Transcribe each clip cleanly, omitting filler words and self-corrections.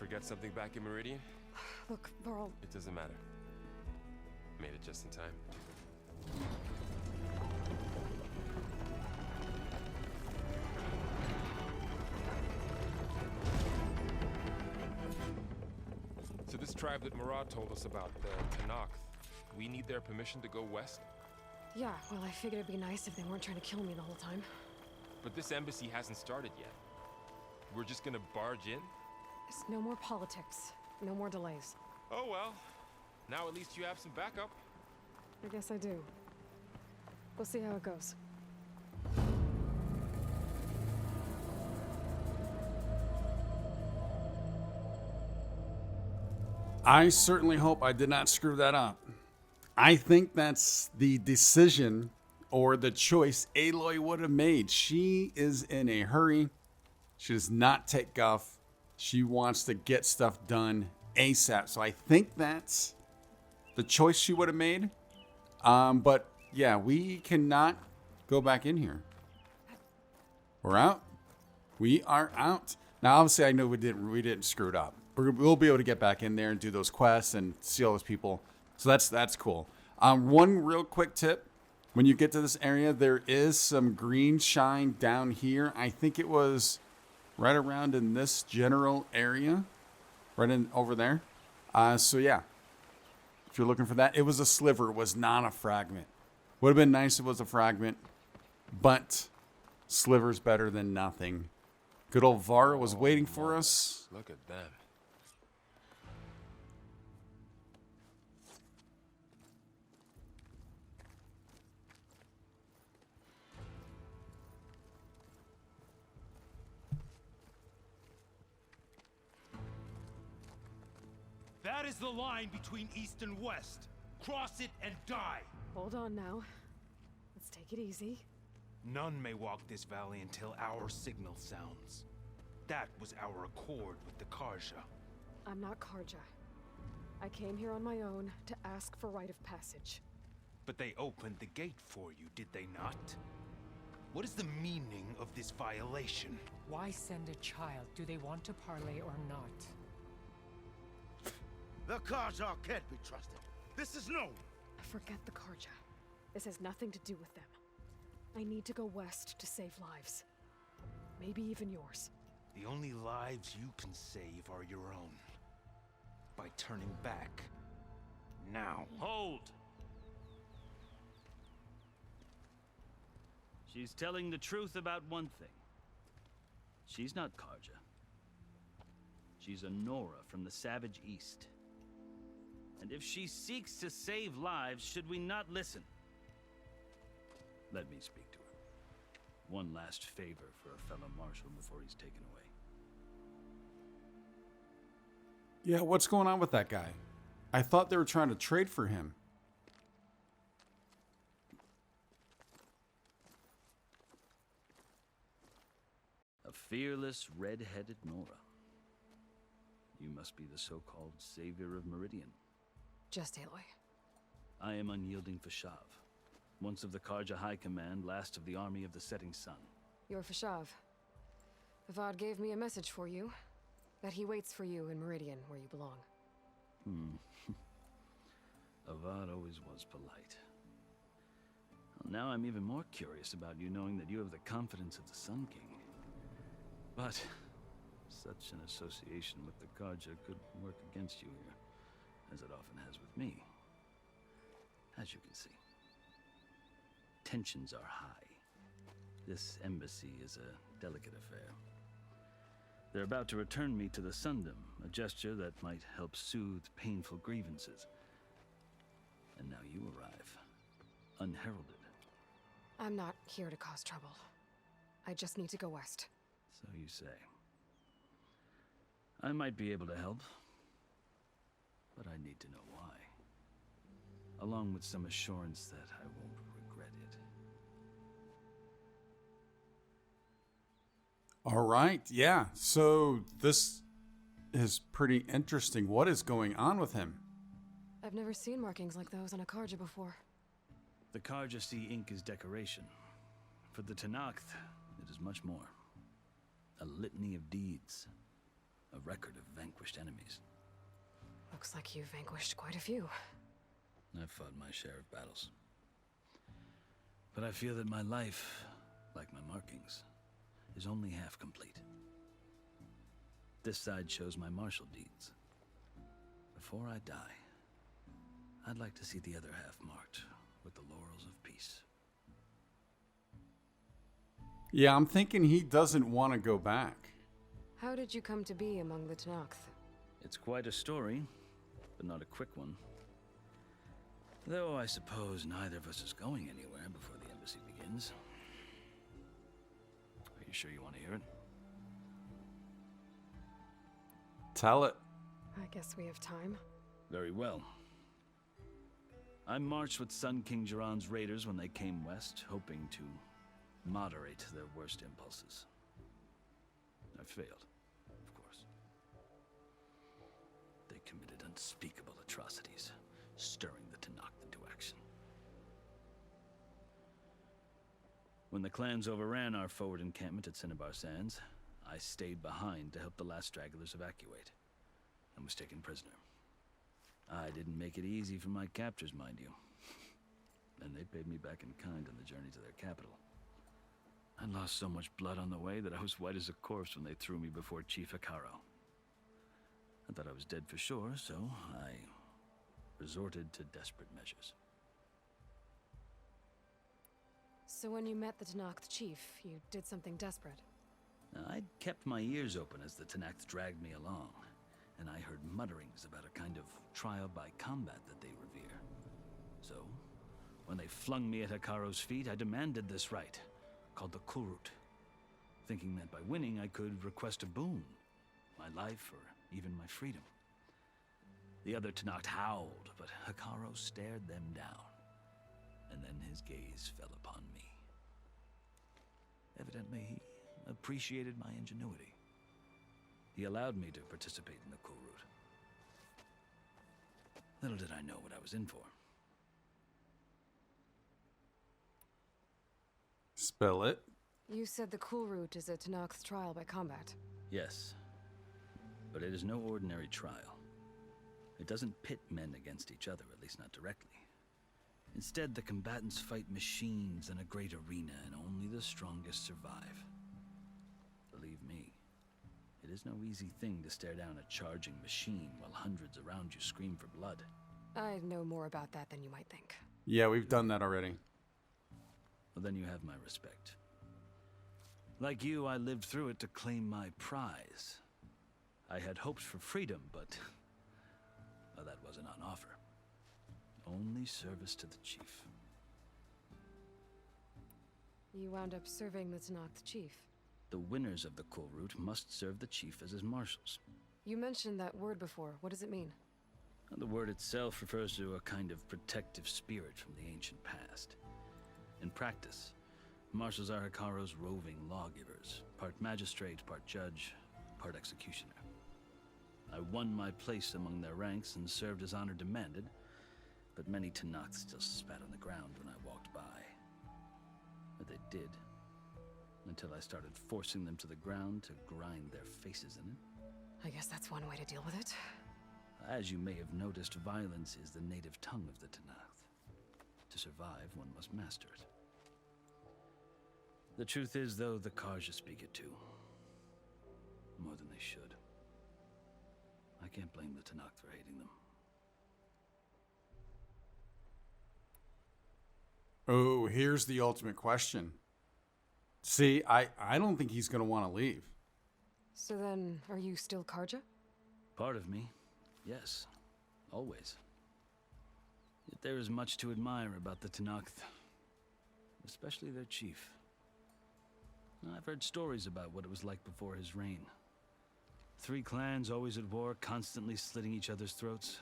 forget something back in Meridian? Look, Varl. It doesn't matter. Made it just in time. So this tribe that Murad told us about, the Tanakh, we need their permission to go west? Yeah, well, I figured it'd be nice if they weren't trying to kill me the whole time. But this embassy hasn't started yet. We're just gonna barge in? It's no more politics. No more delays. Oh well. Now at least you have some backup. I guess I do. We'll see how it goes. I certainly hope I did not screw that up. I think that's the decision or the choice Aloy would have made. She is in a hurry. She does not take guff. She wants to get stuff done ASAP. So I think that's the choice she would have made. But yeah, we cannot go back in here. We're out. We are out. Now, obviously, I know we didn't screw it up. We'll be able to get back in there and do those quests and see all those people. So that's cool. One real quick tip. When you get to this area, there is some green shine down here. I think it was right around in this general area. Right in over there. So yeah. If you're looking for that, it was a sliver. It was not a fragment. Would have been nice if it was a fragment. But sliver's better than nothing. Good old Vara was waiting for us. Look at them. That is the line between East and West. Cross it and die. Hold on now. Let's take it easy. None may walk this valley until our signal sounds. That was our accord with the Karja. I'm not Karja. I came here on my own to ask for rite of passage. But they opened the gate for you, did they not? What is the meaning of this violation? Why send a child? Do they want to parley or not? The Karja can't be trusted. This is known. Forget the Karja. This has nothing to do with them. I need to go west to save lives. Maybe even yours. The only lives you can save are your own. By turning back. Now. Hold! She's telling the truth about one thing. She's not Karja. She's a Nora from the Savage East. And if she seeks to save lives, should we not listen? Let me speak to her. One last favor for a fellow marshal before he's taken away. Yeah, what's going on with that guy? I thought they were trying to trade for him. A fearless, red-headed Nora. You must be the so-called savior of Meridian. Just Aloy. I am unyielding Fashav. Once of the Karja High Command, last of the army of the Setting Sun. You're Fashav. Avad gave me a message for you. That he waits for you in Meridian, where you belong. Avad always was polite. Well, now I'm even more curious about you knowing that you have the confidence of the Sun King. But such an association with the Karja could work against you here, as it often has with me. As you can see. Tensions are high. This embassy is a delicate affair. They're about to return me to the Sundom, a gesture that might help soothe painful grievances. And now you arrive, unheralded. I'm not here to cause trouble. I just need to go west. So you say. I might be able to help, but I need to know why. Along with some assurance that I won't regret it. All right, yeah. So this is pretty interesting. What is going on with him? I've never seen markings like those on a Karja before. The Karja see ink as decoration. For the Tanakh, it is much more. A litany of deeds. a record of vanquished enemies. Looks like you've vanquished quite a few. I've fought my share of battles. But I feel that my life, like my markings, is only half complete. This side shows my martial deeds. Before I die, I'd like to see the other half marked with the laurels of peace. Yeah, I'm thinking he doesn't want to go back. How did you come to be among the Tenakth? It's quite a story, but not a quick one. Though I suppose neither of us is going anywhere before the embassy begins. Are you sure you want to hear it? Tell it. I guess we have time. Very well. I marched with Sun King Jiran's raiders when they came west, hoping to moderate their worst impulses. I failed, of course. They committed unspeakable atrocities, stirring the Tenakth into action. When the clans overran our forward encampment at Cinnabar Sands, I stayed behind to help the last stragglers evacuate, and was taken prisoner. I didn't make it easy for my captors, mind you. And they paid me back in kind on the journey to their capital. I lost so much blood on the way that I was white as a corpse when they threw me before Chief Hikaro. I thought I was dead for sure, so I resorted to desperate measures. So when you met the Tenakth chief, you did something desperate. Now, I'd kept my ears open as the Tenakth dragged me along, and I heard mutterings about a kind of trial by combat that they revere. So, when they flung me at Hikaro's feet, I demanded this right, called the Kulrut, thinking that by winning I could request a boon, my life or even my freedom. The other Tenakth howled, but Hikaro stared them down, and then his gaze fell upon me. Evidently, he appreciated my ingenuity. He allowed me to participate in the Kulrut. Little did I know what I was in for. Spell it. You said the Kulrut is a Tenakth trial by combat. Yes, but it is no ordinary trial. It doesn't pit men against each other, at least not directly. Instead, the combatants fight machines in a great arena, and only the strongest survive. Believe me, it is no easy thing to stare down a charging machine while hundreds around you scream for blood. I know more about that than you might think. Yeah, we've done that already. Well, then you have my respect. Like you, I lived through it to claim my prize. I had hoped for freedom, but well, that wasn't on offer. Only service to the chief. You wound up serving the Tenakth chief. The winners of the Kulrut must serve the chief as his marshals. You mentioned that word before. What does it mean? The word itself refers to a kind of protective spirit from the ancient past. In practice, marshals are Hikaro's roving lawgivers, part magistrate, part judge, part executioner. I won my place among their ranks and served as honor demanded, but many Tenakth still spat on the ground when I walked by. But they did, until I started forcing them to the ground to grind their faces in it. I guess that's one way to deal with it. As you may have noticed, violence is the native tongue of the Tenakth. To survive, one must master it. The truth is, though, the Karja speak it too. More than they should. I can't blame the Tenakth for hating them. Oh, here's the ultimate question. See, I don't think he's going to want to leave. So then, are you still Karja? Part of me, yes. Always. Yet there is much to admire about the Tenakth. Especially their chief. I've heard stories about what it was like before his reign. 3 clans always at war, constantly slitting each other's throats.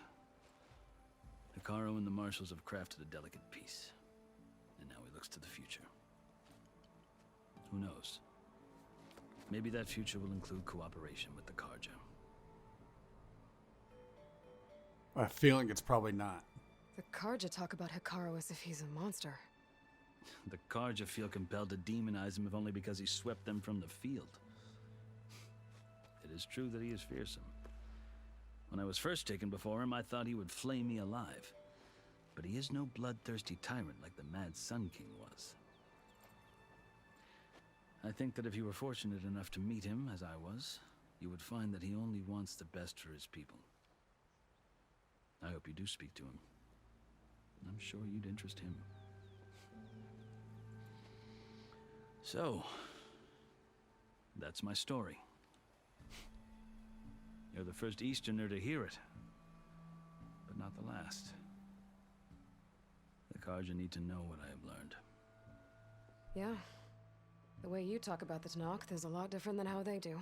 Hikaro and the marshals have crafted a delicate peace. And now he looks to the future. Who knows? Maybe that future will include cooperation with the Karja. I have a feeling it's probably not. The Karja talk about Hikaro as if he's a monster. The Karja feel compelled to demonize him if only because he swept them from the field. It is true that he is fearsome. When I was first taken before him, I thought he would flay me alive. But he is no bloodthirsty tyrant like the Mad Sun King was. I think that if you were fortunate enough to meet him, as I was, you would find that he only wants the best for his people. I hope you do speak to him. I'm sure you'd interest him. So, that's my story. You're the first Easterner to hear it, but not the last. The Karja need to know what I have learned. Yeah. The way you talk about the Tanakh is a lot different than how they do.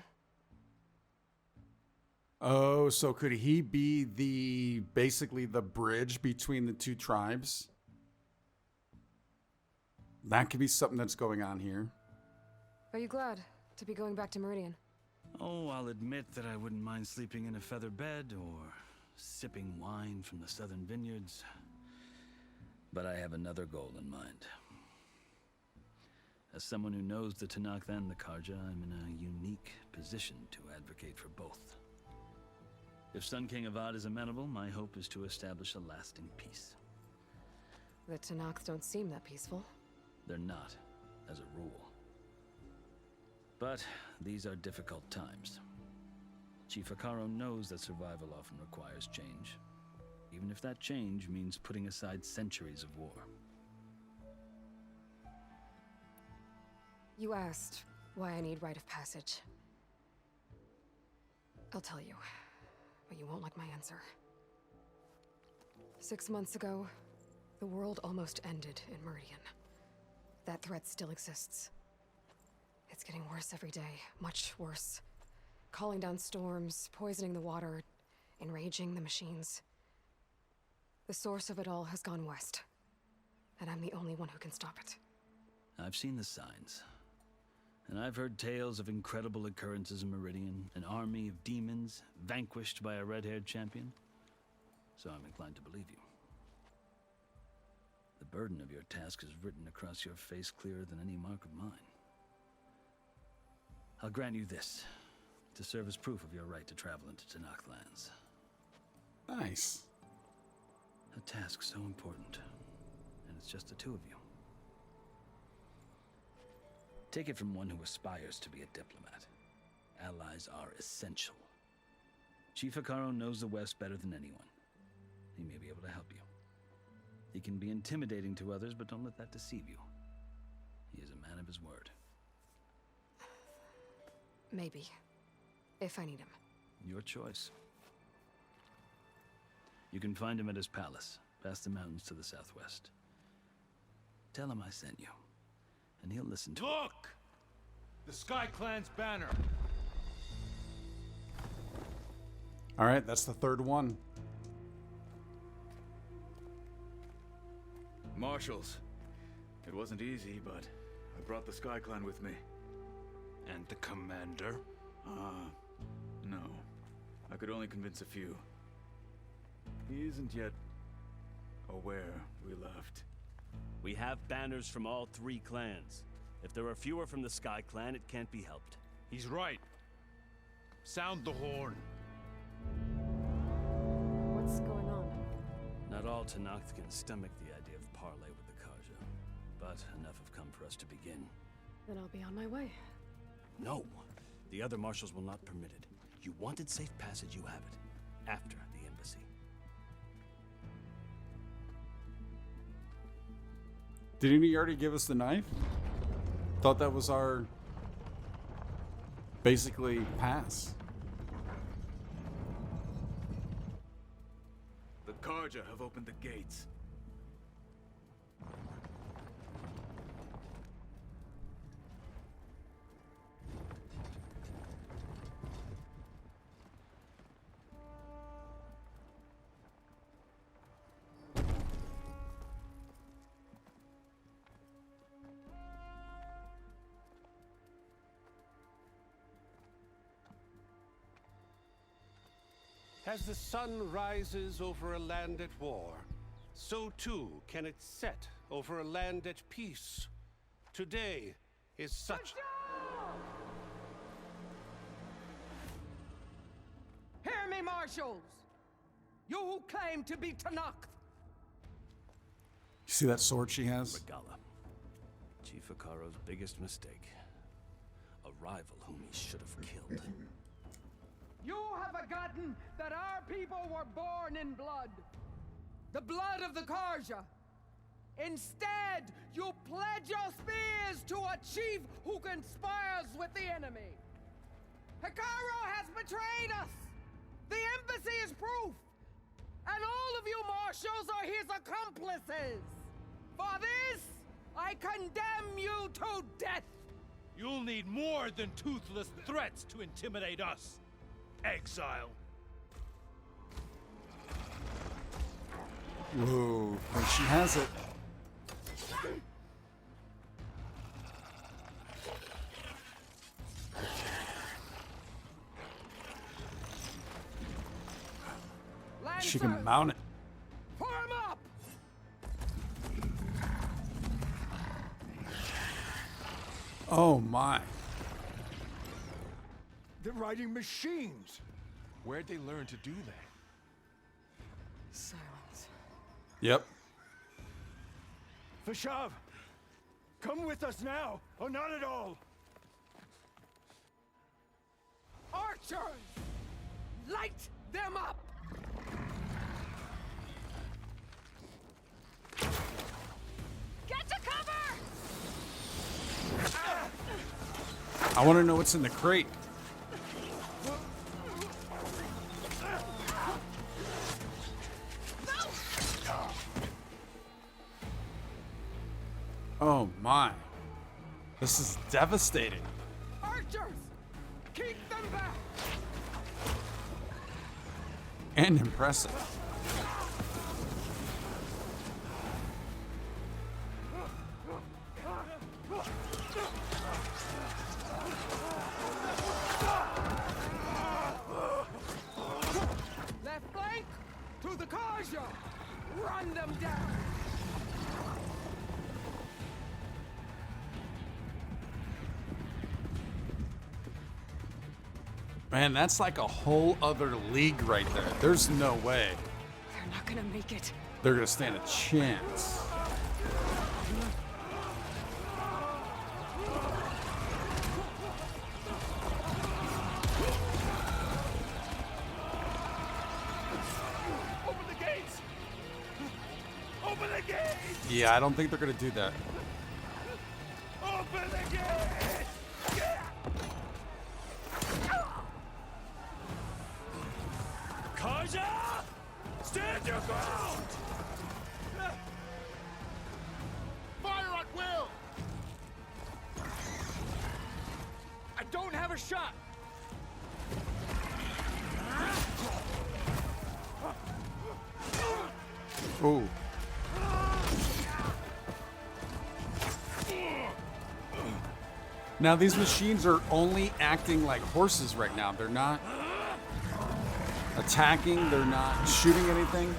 Oh, so could he be basically the bridge between the two tribes? That could be something that's going on here. Are you glad to be going back to Meridian? Oh, I'll admit that I wouldn't mind sleeping in a feather bed or sipping wine from the southern vineyards. But I have another goal in mind. As someone who knows the Tanakh and the Karja, I'm in a unique position to advocate for both. If Sun King Avad is amenable, my hope is to establish a lasting peace. The Tanakh don't seem that peaceful. They're not, as a rule. But these are difficult times. Chief Akaro knows that survival often requires change, even if that change means putting aside centuries of war. You asked why I need rite of passage. I'll tell you, but you won't like my answer. 6 months ago, the world almost ended in Meridian. That threat still exists. It's getting worse every day, much worse. Calling down storms, poisoning the water, enraging the machines. The source of it all has gone west, and I'm the only one who can stop it. I've seen the signs. And I've heard tales of incredible occurrences in Meridian, an army of demons vanquished by a red-haired champion. So I'm inclined to believe you. The burden of your task is written across your face clearer than any mark of mine. I'll grant you this, to serve as proof of your right to travel into Tanakh lands. Nice. A task so important, and it's just the two of you. Take it from one who aspires to be a diplomat. Allies are essential. Chief Akaro knows the West better than anyone. He may be able to help you. He can be intimidating to others, but don't let that deceive you. He is a man of his word. Maybe. If I need him. Your choice. You can find him at his palace, past the mountains to the southwest. Tell him I sent you, and he'll listen to it. Look! The Sky Clan's banner. All right, that's the third one. Marshals. It wasn't easy, but I brought the Sky Clan with me. And the commander? No. I could only convince a few. He isn't yet aware we left. We have banners from all three clans. If there are fewer from the Sky Clan, it can't be helped. He's right. Sound the horn. What's going on? Not all Tanakh can stomach the idea of parley with the Karja, but enough have come for us to begin. Then I'll be on my way. No, the other marshals will not permit it. You wanted safe passage, you have it. After the embassy. Didn't he already give us the knife? Thought that was our basically pass. The Karja have opened the gates. As the sun rises over a land at war, so too can it set over a land at peace. Today is such... marshals! You who claim to be Tanakh! You see that sword she has? Regala. Chief Hikaru's biggest mistake. A rival whom he should have killed. You have forgotten that our people were born in blood. The blood of the Karja. Instead, you pledge your spears to a chief who conspires with the enemy. Hikaru has betrayed us! The embassy is proof! And all of you marshals are his accomplices! For this, I condemn you to death! You'll need more than toothless threats to intimidate us, exile. Whoa, and she has it. She can mount it. Form up! Oh my. They're riding machines. Where'd they learn to do that? Silence. Yep. Vashav, come with us now, or not at all. Archers! Light them up! Get to cover! I want to know what's in the crate. Oh my. This is devastating. Archers! Keep them back! And impressive. Left flank to the Karja! Run them down! Man, that's like a whole other league right there. There's no way They're not gonna make it. they're gonna stand a chance. Open the gates! Open the gates! Yeah, I don't think they're gonna do that. Open the gates! Kaja! Stand your ground! Fire at will! I don't have a shot. Ooh. Now these machines are only acting like horses right now. They're not attacking, they're not shooting anything.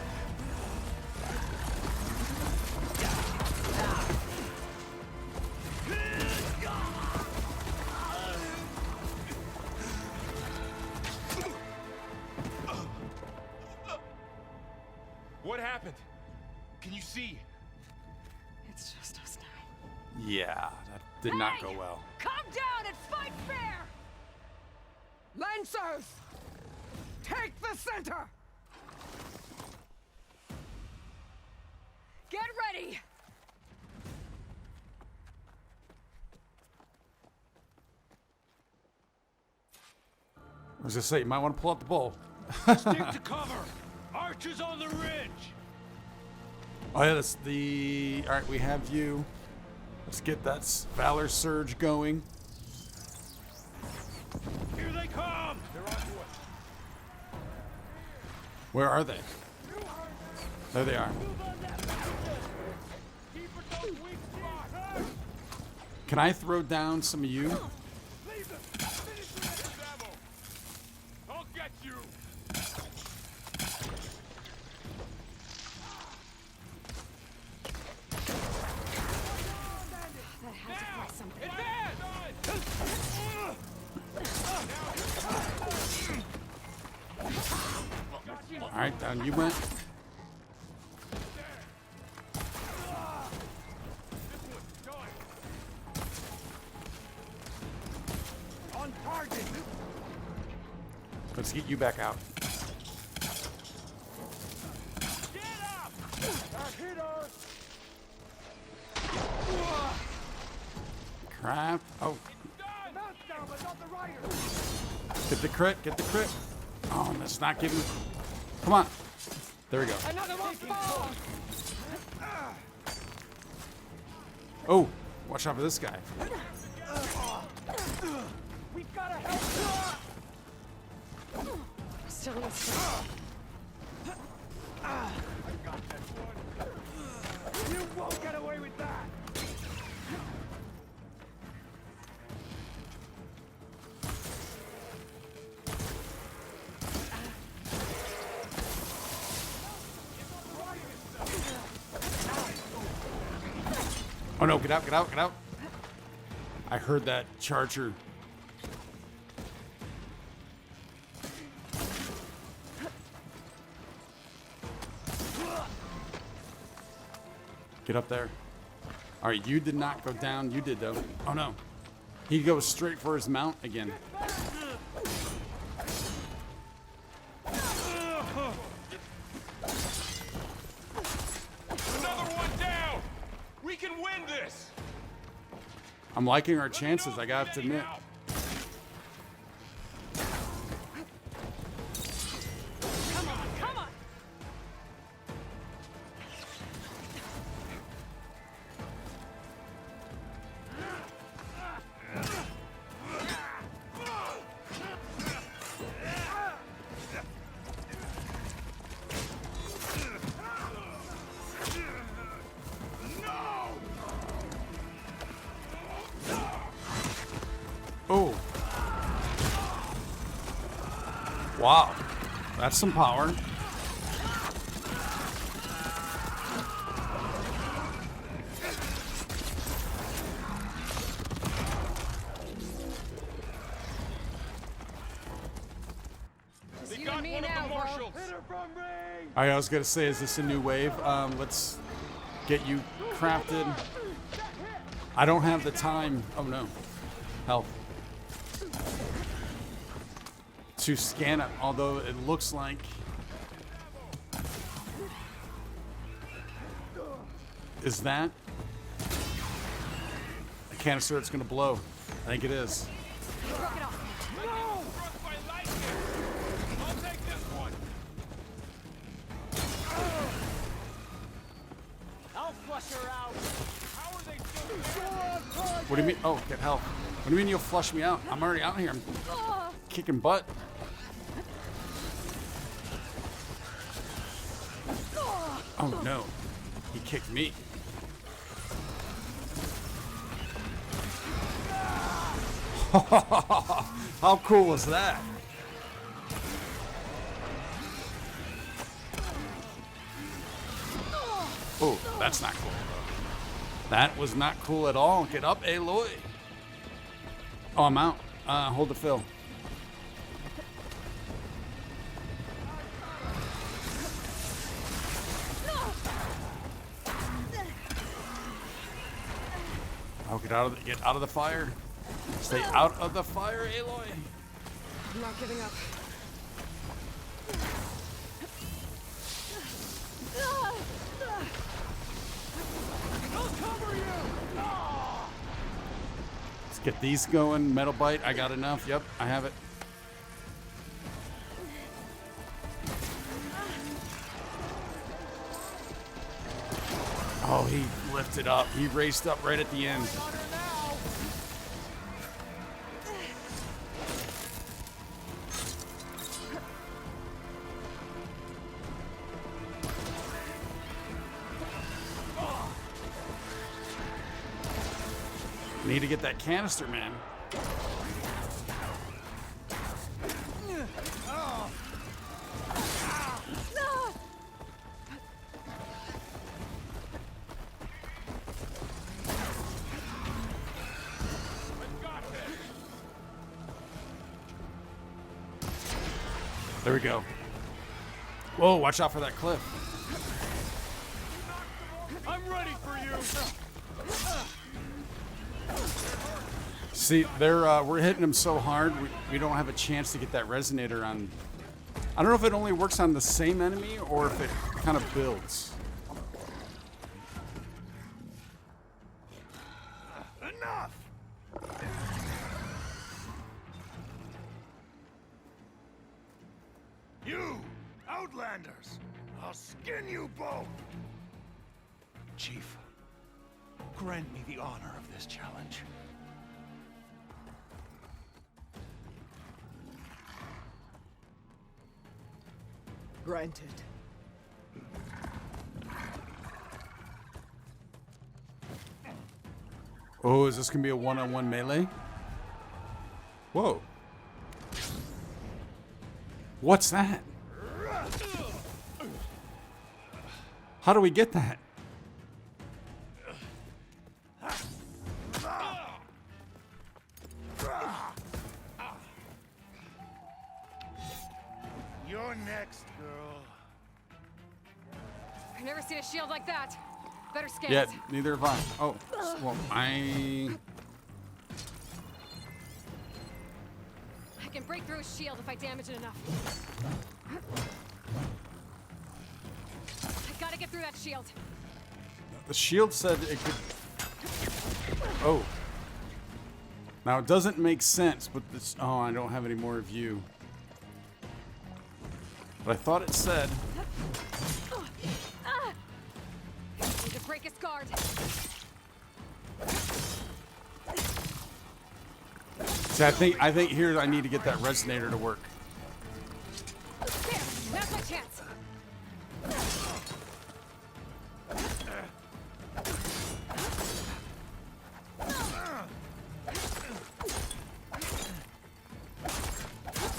What happened? Can you see? It's just us now. Yeah, that did not go well. Come down and fight fair! Lancers! Take the center! Get ready! I was gonna say, you might want to pull out the bow. Stick to cover! Archers on the ridge! Oh yeah, that's the... Alright, we have you. Let's get that Valor Surge going. Here they come! They're on to us. Where are they? There they are. Keep at those weak spots! Can I throw down some of you? Leave them! Finish this ammo! I'll get you! That had to play something. Advance! All right, down you went. On target. Let's get you back out. Get up! Hit her! Crap. Oh. Mount down, but not the rider. Get the crit. Get the crit. Oh, that's not giving. Come on. There we go. Another one falls! Oh, watch out for this guy. We've got to help! Still in the I got that one. You won't get away with that. Oh no, get out, get out, get out. I heard that charger. Get up there. All right, you did not go down. You did, though. Oh, no. He goes straight for his mount again. Another one down! We can win this! I'm liking our chances, I got to admit. Come on, come on! Oh. Wow. That's some power. Just you and me now, bro. I was going to say, is this a new wave? Let's get you crafted. I don't have the time. Oh, no. Health. To scan it, although it looks like is that a canister that's gonna blow? I think it is. I'll flush her out. How are they What do you mean? Oh, get help. What do you mean you'll flush me out? I'm already out here. I'm kicking butt. Oh no, he kicked me. How cool was that? Oh, that's not cool. That was not cool at all. Get up, Aloy. Oh, I'm out. Hold the fill. Oh, get out of the fire. Stay out of the fire, Aloy. I'm not giving up. I'll cover you! Let's get these going. Metal bite. I got enough. Yep, I have it. Oh, he lifted up. He raced up right at the end. Need to get that canister, man. There we go. Whoa, watch out for that cliff. I'm ready for you. See, we're hitting them so hard, we don't have a chance to get that resonator on. I don't know if it only works on the same enemy or if it kind of builds. Enough! You, Outlanders! I'll skin you both! Chief, grant me the honor of this challenge. Granted. Oh, is this gonna be a one-on-one melee? Whoa. What's that? How do we get that? You're next, girl. I've never seen a shield like that. Better scans. Yeah, neither have I. Oh, well, I can break through a shield if I damage it enough. I gotta get through that shield. The shield said it could. Oh. Now it doesn't make sense, but this. Oh, I don't have any more of you. But I thought it said. Need to break his guard. See, I think here I need to get that resonator to work. There, now's my chance.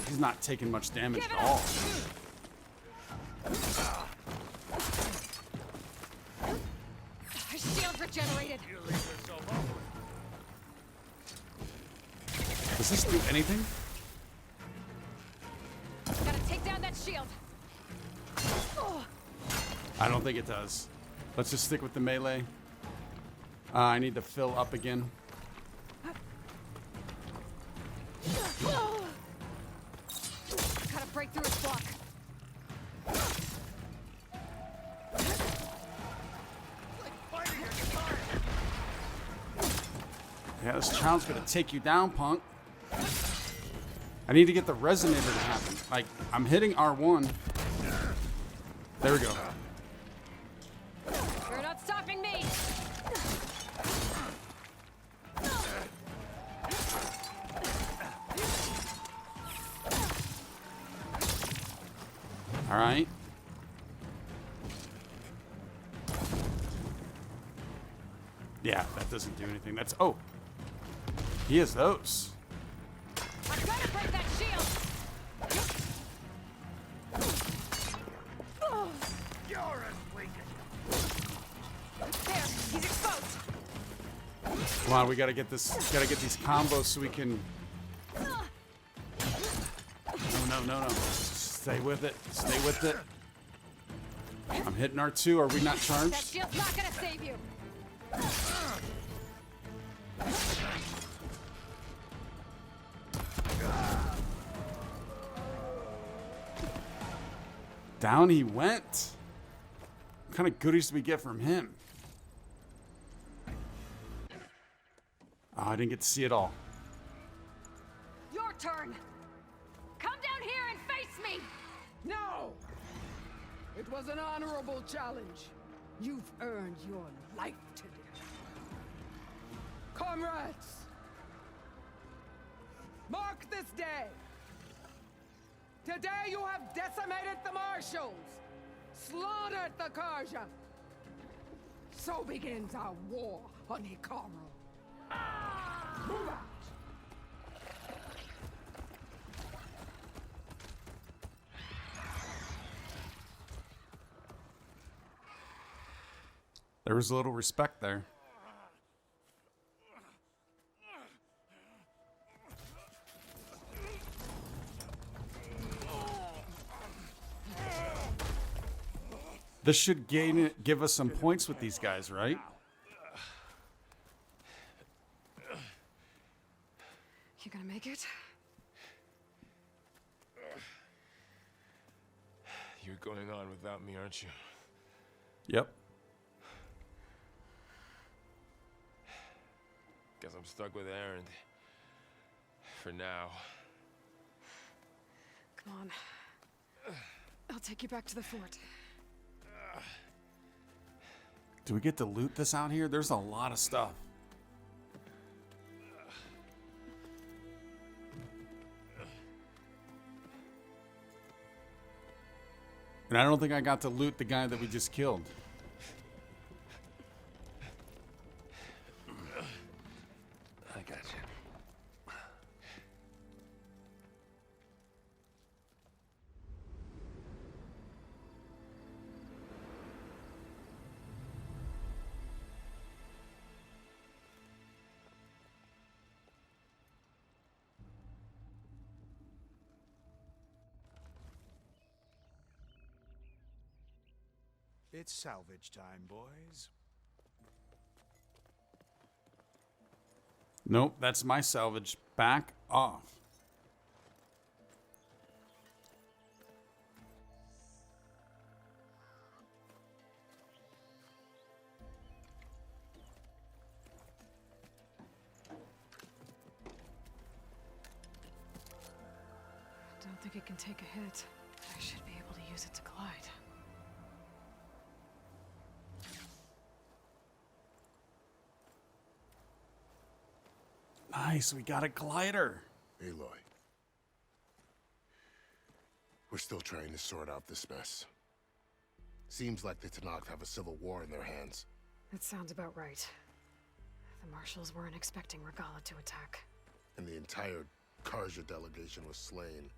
He's not taking much damage at all. His shield regenerated. Does this do anything? Gotta take down that shield. I don't think it does. Let's just stick with the melee. I need to fill up again. Gotta break through his block. Yeah, this child's gonna take you down, punk. I need to get the resonator to happen. Like, I'm hitting R1. There we go. You're not stopping me. All right. Yeah, that doesn't do anything. That's oh. He has those. I'm gonna break that shield. You're as weak There, he's exposed. Come on, we gotta get this. Gotta get these combos so we can. No. Stay with it. Stay with it. I'm hitting R2. Are we not That charged? shield's not gonna save you. Down he went. What kind of goodies do we get from him? Oh, I didn't get to see it all. Your turn. Come down here and face me. No! It was an honorable challenge. You've earned your life today. Comrades! Mark this day! Today you have decimated the Marshals, slaughtered the Karja. So begins our war on Hikaru. Move out! There was a little respect there. This should give us some points with these guys, right? You gonna make it? You're going on without me, aren't you? Yep. Guess I'm stuck with Aaron. For now. Come on. I'll take you back to the fort. Do we get to loot this out here? There's a lot of stuff. And I don't think I got to loot the guy that we just killed. I got you. It's salvage time, boys. Nope, that's my salvage. Back off. Don't think it can take a hit. I should be able to use it to glide. Nice, we got a glider. Aloy. We're still trying to sort out this mess. Seems like the Tenakth have a civil war in their hands. That sounds about right. The Marshals weren't expecting Regalla to attack. And the entire Karja delegation was slain.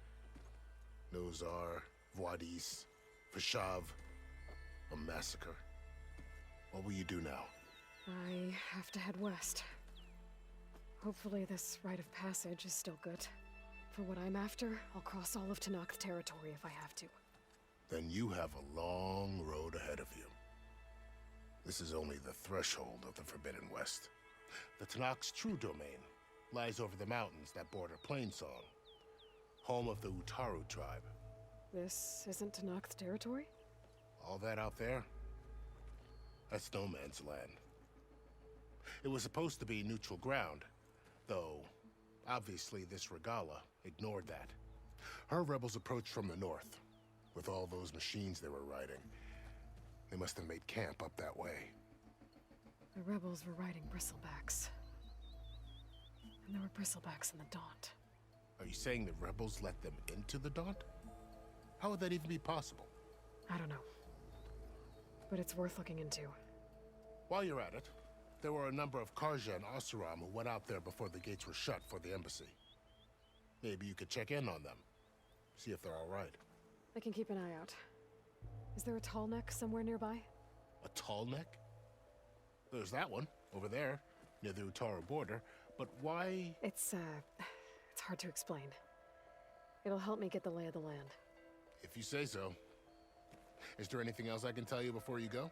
Nozar, Voidis, Fashav. A massacre. What will you do now? I have to head west. Hopefully this rite of passage is still good. For what I'm after, I'll cross all of Tenakth territory if I have to. Then you have a long road ahead of you. This is only the threshold of the Forbidden West. The Tenakth's true domain lies over the mountains that border Plainsong, home of the Utaru tribe. This isn't Tenakth territory? All that out there? That's no man's land. It was supposed to be neutral ground, though obviously this Regalla ignored that. Her rebels approached from the north, with all those machines they were riding. They must have made camp up that way. The rebels were riding bristlebacks. And there were bristlebacks in the Daunt. Are you saying the rebels let them into the Daunt? How would that even be possible? I don't know. But it's worth looking into. While you're at it, there were a number of Karja and Oseram who went out there before the gates were shut for the embassy. Maybe you could check in on them. See if they're all right. I can keep an eye out. Is there a tall neck somewhere nearby? A tall neck? There's that one, over there, near the Utaru border. But why? It's hard to explain. It'll help me get the lay of the land. If you say so. Is there anything else I can tell you before you go?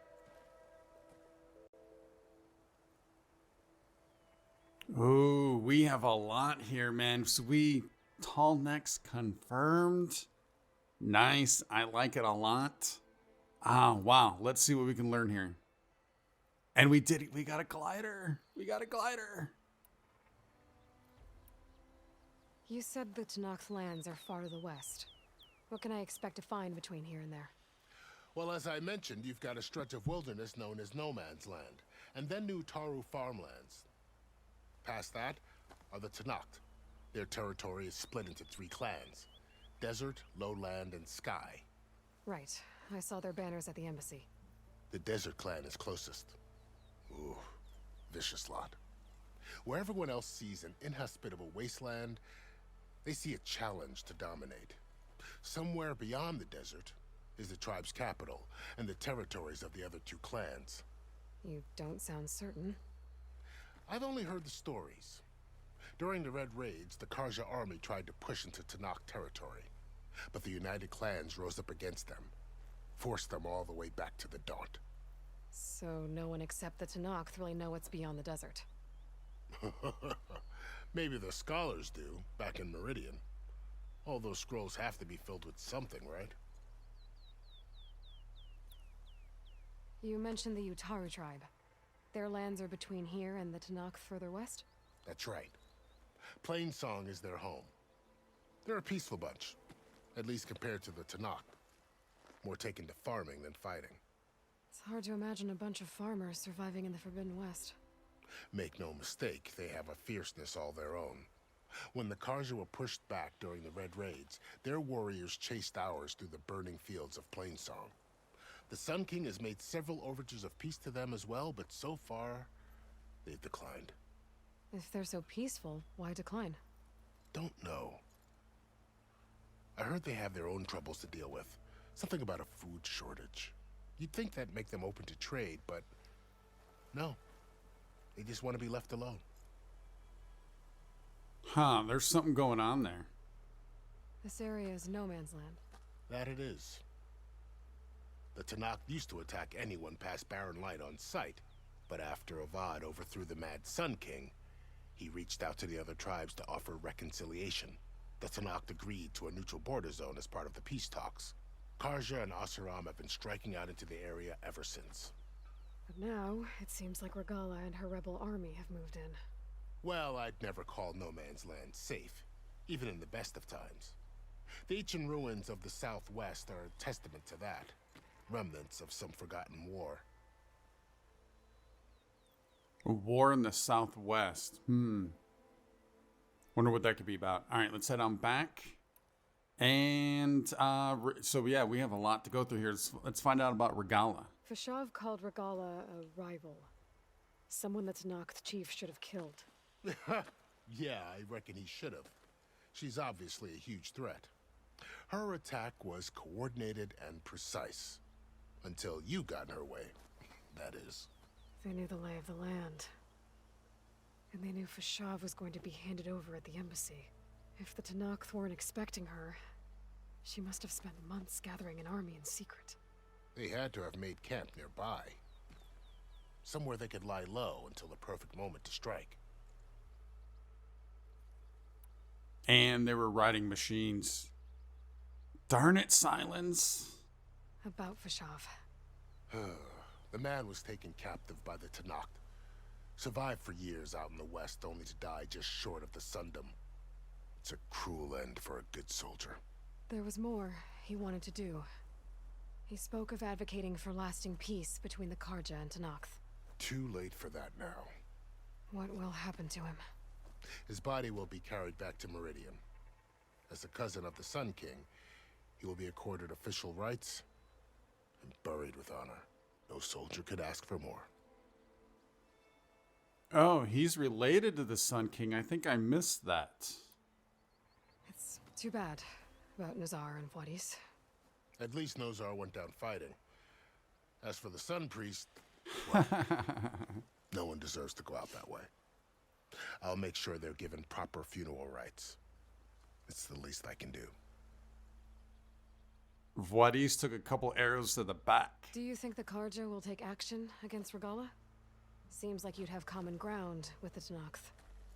Ooh, we have a lot here, man. Sweet. Tall necks confirmed. Nice. I like it a lot. Ah, wow. Let's see what we can learn here. And we did it. We got a glider. We got a glider. You said the Tenakth lands are far to the west. What can I expect to find between here and there? Well, as I mentioned, you've got a stretch of wilderness known as No Man's Land, and then new Utaru farmlands. Past that are the Tenakth. Their territory is split into 3 clans: Desert, Lowland, and Sky. Right. I saw their banners at the embassy. The Desert clan is closest. Ooh, vicious lot. Where everyone else sees an inhospitable wasteland, they see a challenge to dominate. Somewhere beyond the desert is the tribe's capital and the territories of the other 2 clans. You don't sound certain. I've only heard the stories. During the Red Raids, the Karja army tried to push into Tenakth territory, but the United Clans rose up against them. Force them all the way back to the Daunt. So no one except the Tenakth really know what's beyond the desert. Maybe the scholars do, back in Meridian. All those scrolls have to be filled with something, right? You mentioned the Utaru tribe. Their lands are between here and the Tenakth further west? That's right. Plainsong is their home. They're a peaceful bunch, at least compared to the Tenakth. More taken to farming than fighting. It's hard to imagine a bunch of farmers surviving in the Forbidden West. Make no mistake, they have a fierceness all their own. When the Karja were pushed back during the Red Raids, their warriors chased ours through the burning fields of Plainsong. The Sun King has made several overtures of peace to them as well, but so far, they've declined. If they're so peaceful, why decline? Don't know. I heard they have their own troubles to deal with. Something about a food shortage. You'd think that'd make them open to trade, but no. They just want to be left alone. Huh, there's something going on there. This area is no man's land. That it is. The Tenakth used to attack anyone past Barren Light on sight, but after Avad overthrew the Mad Sun King, he reached out to the other tribes to offer reconciliation. The Tenakth agreed to a neutral border zone as part of the peace talks. Karja and Oseram have been striking out into the area ever since. But now, it seems like Regalla and her rebel army have moved in. Well, I'd never call no man's land safe, even in the best of times. The ancient ruins of the Southwest are a testament to that. Remnants of some forgotten war. A war in the Southwest. Wonder what that could be about. All right, let's head on back. And so, yeah, we have a lot to go through here. Let's find out about Regalla. Fashav called Regalla a rival. Someone the Tenakth chief should have killed. Yeah, I reckon he should have. She's obviously a huge threat. Her attack was coordinated and precise. Until you got in her way, that is. They knew the lay of the land. And they knew Fashav was going to be handed over at the embassy. If the Tenakth weren't expecting her, she must have spent months gathering an army in secret. They had to have made camp nearby. Somewhere they could lie low until the perfect moment to strike. And they were riding machines. Darn it, Silence. About Fashav. The man was taken captive by the Tenakth. Survived for years out in the west, only to die just short of the Sundom. It's a cruel end for a good soldier. There was more he wanted to do. He spoke of advocating for lasting peace between the Karja and Tenakth. Too late for that now. What will happen to him? His body will be carried back to Meridian. As a cousin of the Sun King, he will be accorded official rights and buried with honor. No soldier could ask for more. Oh, he's related to the Sun King. I think I missed that. It's too bad about Nazar and Wadis. At least Nozar went down fighting. As for the Sun Priest, well, no one deserves to go out that way. I'll make sure they're given proper funeral rites. It's the least I can do. Wadis took a couple arrows to the back. Do you think the Karja will take action against Regalla? Seems like you'd have common ground with the Tenakth.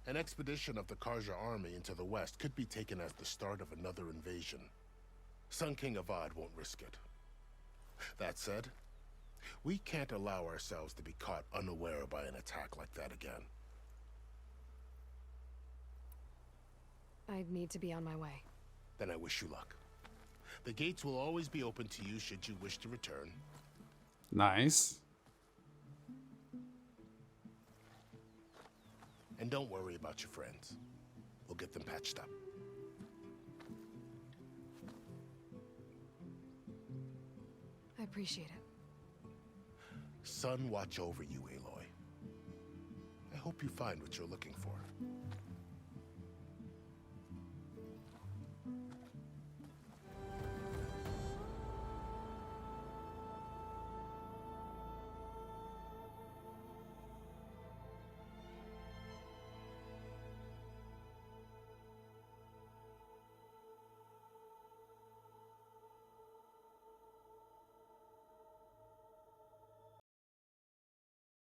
An expedition of the Karja army into the west could be taken as the start of another invasion. Sun King Avad won't risk it. That said, we can't allow ourselves to be caught unaware by an attack like that again. I'd need to be on my way. Then I wish you luck. The gates will always be open to you should you wish to return. Nice. And don't worry about your friends. We'll get them patched up. I appreciate it. Sun watch over you, Aloy. I hope you find what you're looking for.